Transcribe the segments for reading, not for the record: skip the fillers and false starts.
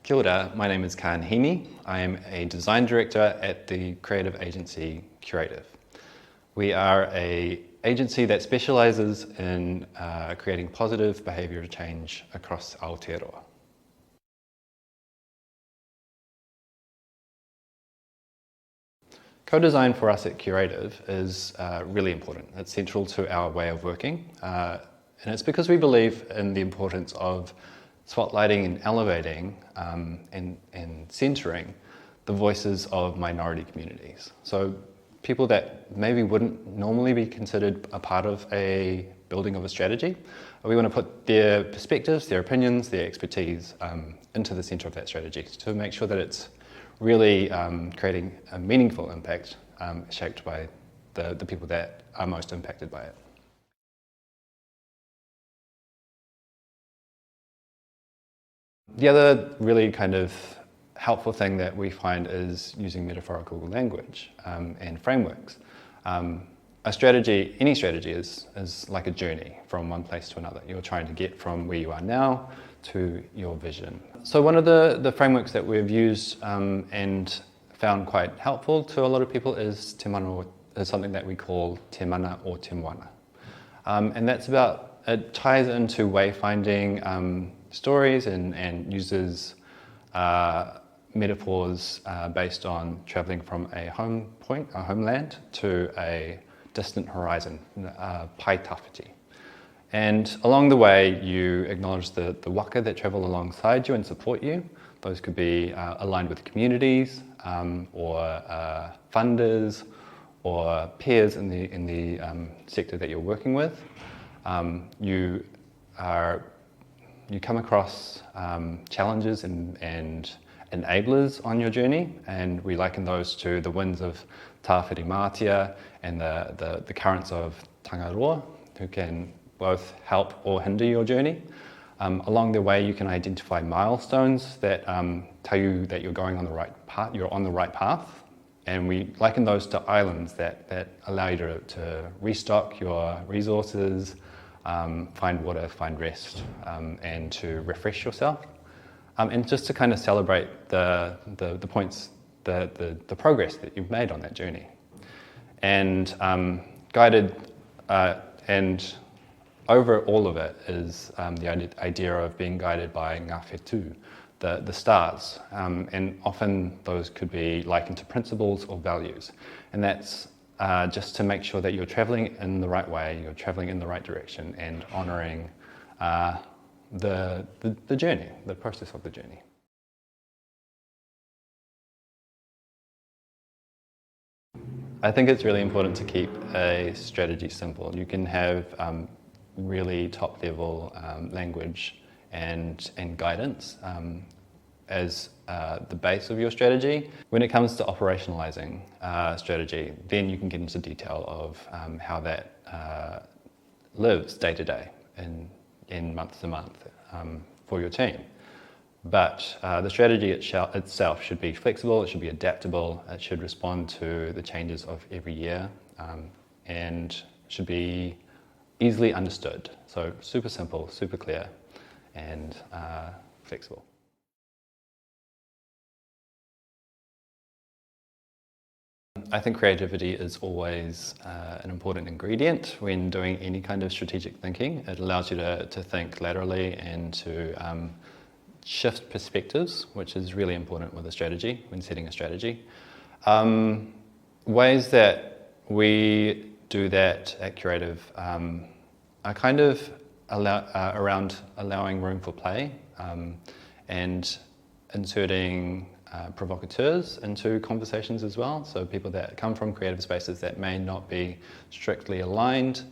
Kia ora, my name is Kaan Hiini. I am a design director at the creative agency Curative. We are an agency that specialises in creating positive behavioural change across Aotearoa. Co-design for us at Curative is really important. It's central to our way of working, and it's because we believe in the importance of spotlighting and elevating and centering the voices of minority communities. So people that maybe wouldn't normally be considered a part of a building of a strategy, we want to put their perspectives, their opinions, their expertise into the centre of that strategy to make sure that it's really creating a meaningful impact shaped by the people that are most impacted by it. The other really kind of helpful thing that we find is using metaphorical language and frameworks. A strategy, any strategy is like a journey from one place to another. You're trying to get from where you are now to your vision. So one of the frameworks that we've used and found quite helpful to a lot of people is te mana, is something that we call te mana or te moana. And that's about, it ties into wayfinding stories and uses metaphors based on travelling from a homeland to a distant horizon, pai tawhiti. And along the way, you acknowledge the waka that travel alongside you and support you. Those could be aligned with communities or funders or peers in the sector that you're working with. You come across challenges and enablers on your journey, and we liken those to the winds of tawhiri mātia and the currents of tangaroa, who can both help or hinder your journey. Along the way, you can identify milestones that tell you that you're going on the right path, you're on the right path. And we liken those to islands that allow you to restock your resources, find water, find rest, and to refresh yourself. And just to kind of celebrate the points, the progress that you've made on that journey. And guided, and over all of it is the idea of being guided by ngā whetū, the stars. And often those could be likened to principles or values. And that's just to make sure that you're travelling in the right way, you're travelling in the right direction, and honouring the journey, the process of the journey. I think it's really important to keep a strategy simple. You can have really top-level language and guidance as the base of your strategy. When it comes to operationalizing strategy, then you can get into detail of how that lives day to day and month to month for your team. But the strategy itself should be flexible, it should be adaptable, it should respond to the changes of every year, and should be easily understood. So super simple, super clear, and flexible. I think creativity is always an important ingredient when doing any kind of strategic thinking. It allows you to think laterally and to shift perspectives, which is really important with a strategy, when setting a strategy. Ways that we do that at Curative are kind of around allowing room for play and inserting provocateurs into conversations as well. So people that come from creative spaces that may not be strictly aligned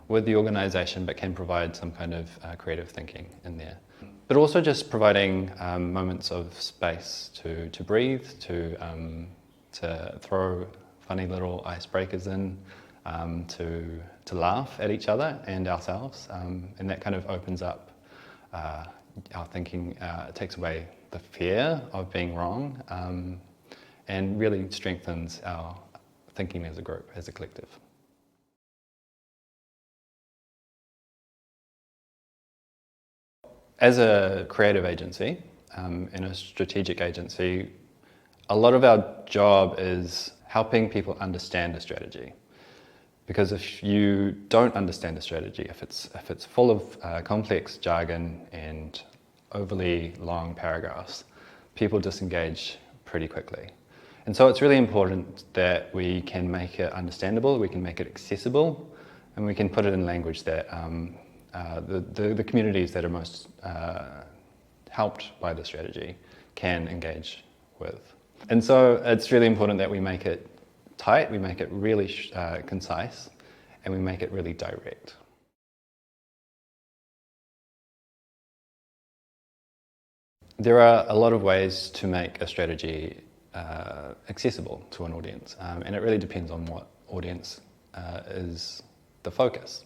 with the organisation but can provide some kind of creative thinking in there. But also just providing moments of space to breathe, to throw funny little icebreakers in, to laugh at each other and ourselves, and that kind of opens up our thinking. It takes away the fear of being wrong, and really strengthens our thinking as a group, as a collective. As a creative agency, in a strategic agency, a lot of our job is helping people understand a strategy. Because if you don't understand a strategy, if it's full of complex jargon and overly long paragraphs, people disengage pretty quickly. And so it's really important that we can make it understandable, we can make it accessible, and we can put it in language that the communities that are most helped by the strategy can engage with. And so it's really important that we make it tight, we make it really concise, and we make it really direct. There are a lot of ways to make a strategy accessible to an audience, and it really depends on what audience is the focus.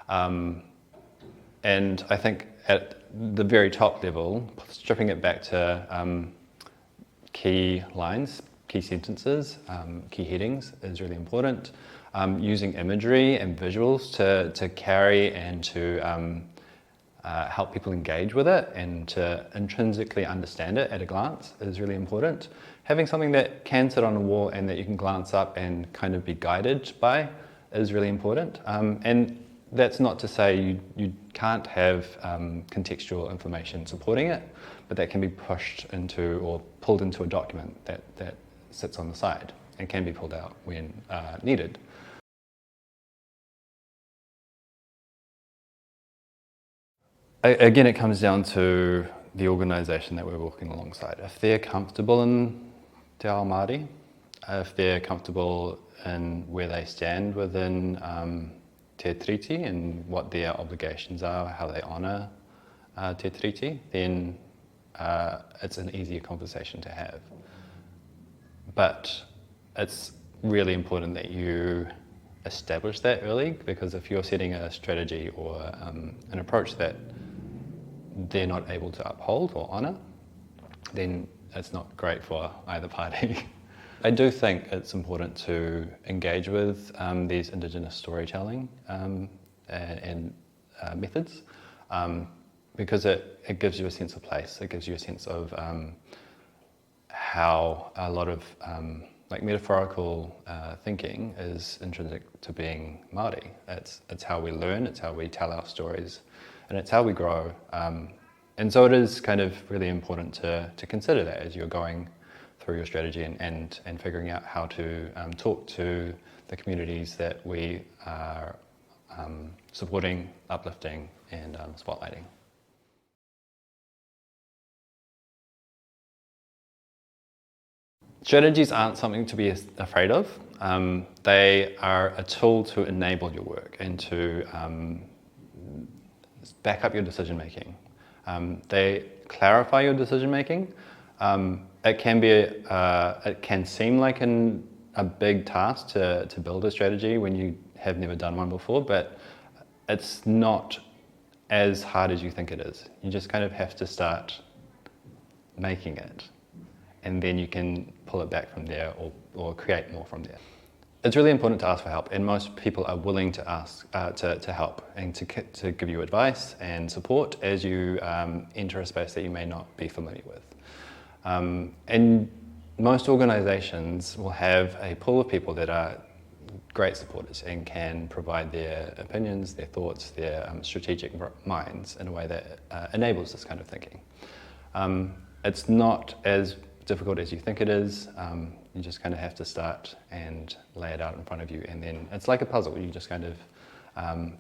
And I think at the very top level, stripping it back to key lines, key sentences, key headings is really important. Using imagery and visuals to carry and to help people engage with it and to intrinsically understand it at a glance is really important. Having something that can sit on a wall and that you can glance up and kind of be guided by is really important. And that's not to say you can't have contextual information supporting it, but that can be pushed into or pulled into a document that sits on the side and can be pulled out when needed. Again, it comes down to the organisation that we're working alongside. If they're comfortable in te ao Māori, if they're comfortable in where they stand within te treaty and what their obligations are, how they honour te treaty, then it's an easier conversation to have. But it's really important that you establish that early, because if you're setting a strategy or an approach that they're not able to uphold or honour, then it's not great for either party. I do think it's important to engage with these Indigenous storytelling and methods, because it gives you a sense of place, it gives you a sense of how a lot of like metaphorical thinking is intrinsic to being Māori. It's how we learn, it's how we tell our stories, and it's how we grow. And so it is kind of really important to consider that as you're going through your strategy and figuring out how to talk to the communities that we are supporting, uplifting, and spotlighting. Strategies aren't something to be afraid of. They are a tool to enable your work and to back up your decision making. They clarify your decision making. It can seem like a big task to build a strategy when you have never done one before, but it's not as hard as you think it is. You just kind of have to start making it, and then you can pull it back from there or create more from there. It's really important to ask for help, and most people are willing to ask to help and to give you advice and support as you enter a space that you may not be familiar with. And most organisations will have a pool of people that are great supporters and can provide their opinions, their thoughts, their strategic minds in a way that enables this kind of thinking. It's not as difficult as you think it is. You just kind of have to start and lay it out in front of you, and then it's like a puzzle. You just kind of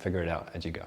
figure it out as you go.